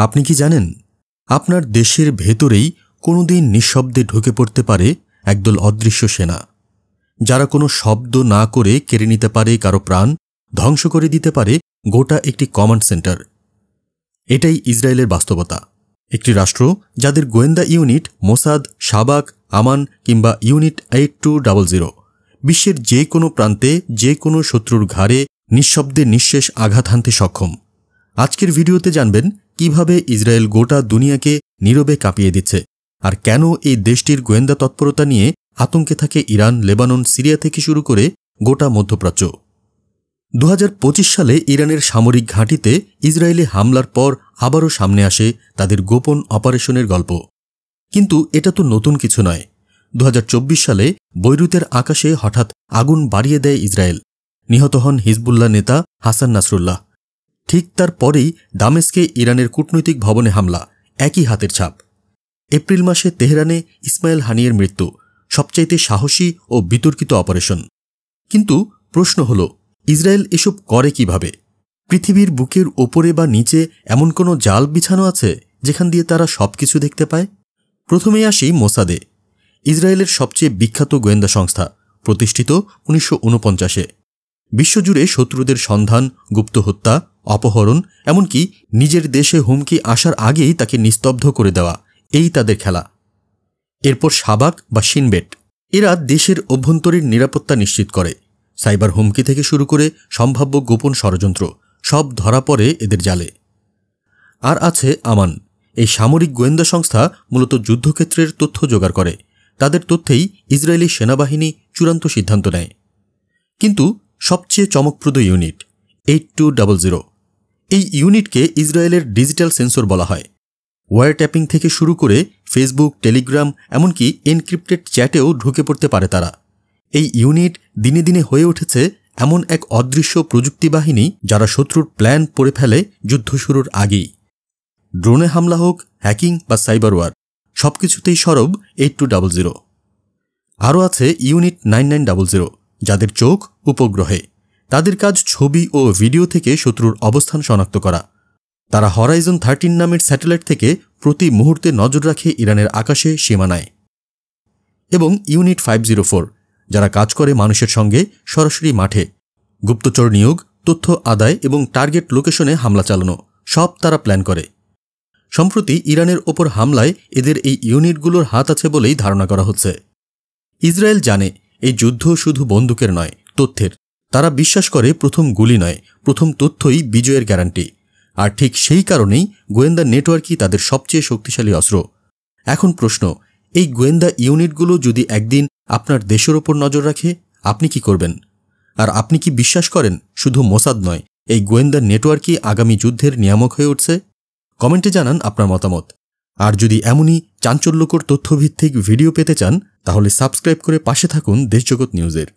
আপনি কি জানেন আপনার দেশের ভেতরেই কোনোদিন নিঃশব্দে ঢুকে পড়তে পারে একদল অদৃশ্য সেনা, যারা কোনো শব্দ না করে কেড়ে নিতে পারে কারো প্রাণ, ধ্বংস করে দিতে পারে গোটা একটি কমান্ড সেন্টার। এটাই ইসরায়েলের বাস্তবতা। একটি রাষ্ট্র যাদের গোয়েন্দা ইউনিট মোসাদ, শাবাক, আমান কিংবা ইউনিট 8200 বিশ্বের যে কোনো প্রান্তে যে কোনো শত্রুর ঘাড়ে নিঃশব্দে নিঃশেষ আঘাত হানতে সক্ষম। আজকের ভিডিওতে জানবেন কিভাবে ইসরায়েল গোটা দুনিয়াকে নীরবে কাঁপিয়ে দিচ্ছে, আর কেন এই দেশটির গোয়েন্দা তৎপরতা নিয়ে আতঙ্কে থাকে ইরান, লেবানন, সিরিয়া থেকে শুরু করে গোটা মধ্যপ্রাচ্য। 2025 সালে ইরানের সামরিক ঘাঁটিতে ইসরায়েলি হামলার পর আবারও সামনে আসে তাদের গোপন অপারেশনের গল্প। কিন্তু এটা তো নতুন কিছু নয়। 2024 সালে বৈরুতের আকাশে হঠাৎ আগুন বাড়িয়ে দেয় ইসরায়েল। নিহত হন হিজবুল্লাহ নেতা হাসান নাসরুল্লাহ। ঠিক তার পরেই দামেস্কে ইরানের কূটনৈতিক ভবনে হামলা, একই হাতের ছাপ। এপ্রিল মাসে তেহরানে ইসমাইল হানিয়ের মৃত্যু, সবচাইতে সাহসী ও বিতর্কিত অপারেশন। কিন্তু প্রশ্ন হল, ইসরায়েল এসব করে কিভাবে? পৃথিবীর বুকের ওপরে বা নিচে এমন কোনো জাল বিছানো আছে যেখান দিয়ে তারা সবকিছু দেখতে পায়? প্রথমেই আসি মোসাদে, ইসরায়েলের সবচেয়ে বিখ্যাত গোয়েন্দা সংস্থা, প্রতিষ্ঠিত 1949-এ। বিশ্বজুড়ে শত্রুদের সন্ধান, গুপ্ত হত্যা, অপহরণ, এমনকি নিজের দেশে হুমকি আসার আগেই তাকে নিস্তব্ধ করে দেওয়া, এই তাদের খেলা। এরপর শাবাক বা শিনবেট, এরা দেশের অভ্যন্তরীণ নিরাপত্তা নিশ্চিত করে। সাইবার হুমকি থেকে শুরু করে সম্ভাব্য গোপন ষড়যন্ত্র সব ধরা পড়ে এদের জালে। আর আছে আমান, এই সামরিক গোয়েন্দা সংস্থা মূলত যুদ্ধক্ষেত্রের তথ্য জোগাড় করে। তাদের তথ্যেই ইসরায়েলি সেনাবাহিনী চূড়ান্ত সিদ্ধান্ত নেয়। কিন্তু সবচেয়ে চমকপ্রদ ইউনিট 8200, এই ইউনিটকে ইসরায়েলের ডিজিটাল সেন্সর বলা হয়। ওয়্যার ট্যাপিং থেকে শুরু করে ফেসবুক, টেলিগ্রাম, এমনকি এনক্রিপ্টেড চ্যাটেও ঢুকে পড়তে পারে তারা। এই ইউনিট দিনে দিনে হয়ে উঠেছে এমন এক অদৃশ্য প্রযুক্তি বাহিনী যারা শত্রুর প্ল্যান পড়ে ফেলে যুদ্ধ শুরুর আগেই। ড্রোনে হামলা হোক, হ্যাকিং বা সাইবার ওয়ার, সবকিছুতেই সরব 8200। আরও আছে ইউনিট 9900, যাদের চোখ উপগ্রহে। তাদের কাজ ছবি ও ভিডিও থেকে শত্রুর অবস্থান শনাক্ত করা। তারা হরাইজন 13 নামের স্যাটেলাইট থেকে প্রতি মুহূর্তে নজর রাখে ইরানের আকাশে, সীমানায়। এবং ইউনিট 504, যারা কাজ করে মানুষের সঙ্গে সরাসরি মাঠে। গুপ্তচর নিয়োগ, তথ্য আদায় এবং টার্গেট লোকেশনে হামলা চালানো, সব তারা প্ল্যান করে। সম্প্রতি ইরানের ওপর হামলায় এদের এই ইউনিটগুলোর হাত আছে বলেই ধারণা করা হচ্ছে। ইসরায়েল জানে এই যুদ্ধ শুধু বন্দুকের নয়, তথ্যের। তারা বিশ্বাস করে প্রথম গুলি নয়, প্রথম তথ্যই বিজয়ের গ্যারান্টি। আর ঠিক সেই কারণেই গোয়েন্দা নেটওয়ার্কই তাদের সবচেয়ে শক্তিশালী অস্ত্র। এখন প্রশ্ন, এই গোয়েন্দা ইউনিটগুলো যদি একদিন আপনার দেশের ওপর নজর রাখে, আপনি কি করবেন? আর আপনি কি বিশ্বাস করেন শুধু মোসাদ নয়, এই গোয়েন্দা নেটওয়ার্কই আগামী যুদ্ধের নিয়ামক হয়ে উঠছে? কমেন্টে জানান আপনার মতামত। আর যদি এমনই চাঞ্চল্যকর তথ্যভিত্তিক ভিডিও পেতে চান, তাহলে সাবস্ক্রাইব করে পাশে থাকুন দেশজগৎ নিউজের।